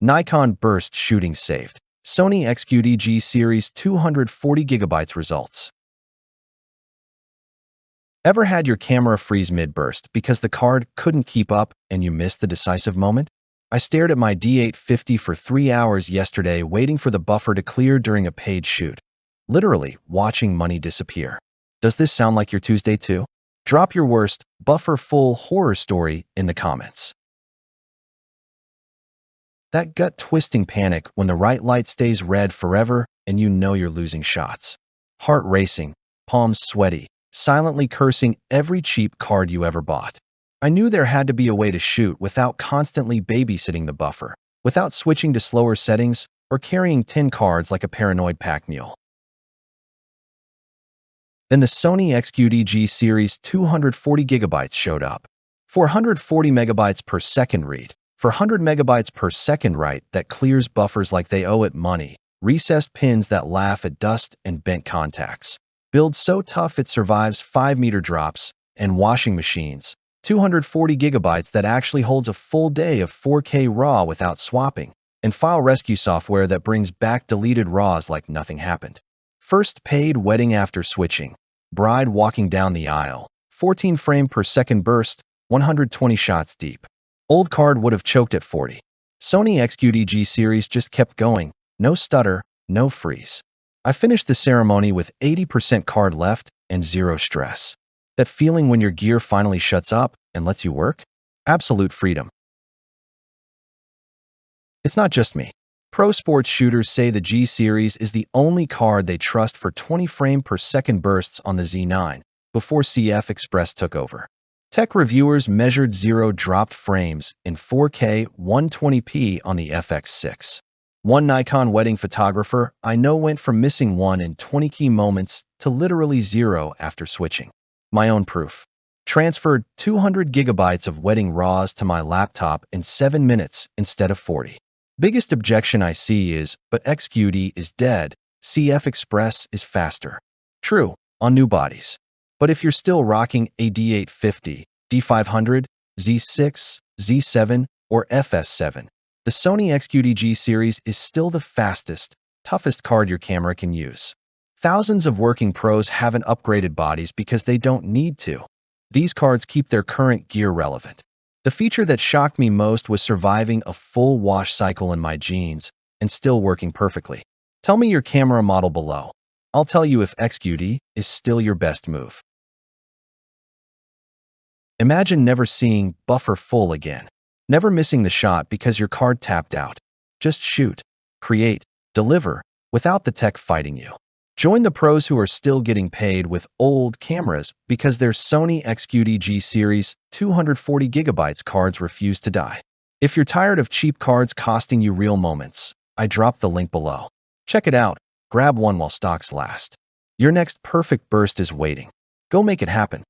Nikon burst shooting saved. Sony XQD G Series 240GB results. Ever had your camera freeze mid-burst because the card couldn't keep up and you missed the decisive moment? I stared at my D850 for 3 hours yesterday waiting for the buffer to clear during a paid shoot. Literally watching money disappear. Does this sound like your Tuesday too? Drop your worst, buffer-full horror story in the comments. That gut-twisting panic when the right light stays red forever and you know you're losing shots. Heart racing, palms sweaty, silently cursing every cheap card you ever bought. I knew there had to be a way to shoot without constantly babysitting the buffer, without switching to slower settings or carrying 10 cards like a paranoid pack mule. Then the Sony XQD G Series 240GB showed up. 440 megabytes per second read, for 100 megabytes per second write that clears buffers like they owe it money, recessed pins that laugh at dust and bent contacts. Build so tough it survives 5-meter drops, and washing machines. 240 gigabytes that actually holds a full day of 4K RAW without swapping, and file rescue software that brings back deleted RAWs like nothing happened. First paid wedding after switching. Bride walking down the aisle. 14 frame per second burst, 120 shots deep. Old card would have choked at 40. Sony XQD G Series just kept going. No stutter, no freeze. I finished the ceremony with 80% card left and zero stress. That feeling when your gear finally shuts up and lets you work? Absolute freedom. It's not just me. Pro sports shooters say the G Series is the only card they trust for 20 frame per second bursts on the Z9 before CF Express took over. Tech reviewers measured zero dropped frames in 4K 120p on the FX6. One Nikon wedding photographer I know went from missing 1 in 20 key moments to literally 0 after switching. My own proof. Transferred 200 gigabytes of wedding RAWs to my laptop in 7 minutes instead of 40. Biggest objection I see is, but XQD is dead, CF Express is faster. True, on new bodies. But if you're still rocking a D850, D500, Z6, Z7, or FS7, the Sony XQD G Series is still the fastest, toughest card your camera can use. Thousands of working pros haven't upgraded bodies because they don't need to. These cards keep their current gear relevant. The feature that shocked me most was surviving a full wash cycle in my jeans and still working perfectly. Tell me your camera model below. I'll tell you if XQD is still your best move. Imagine never seeing buffer full again. Never missing the shot because your card tapped out. Just shoot, create, deliver, without the tech fighting you. Join the pros who are still getting paid with old cameras because their Sony XQD G Series 240 gigabytes cards refuse to die. If you're tired of cheap cards costing you real moments, I dropped the link below. Check it out. Grab one while stocks last. Your next perfect burst is waiting. Go make it happen.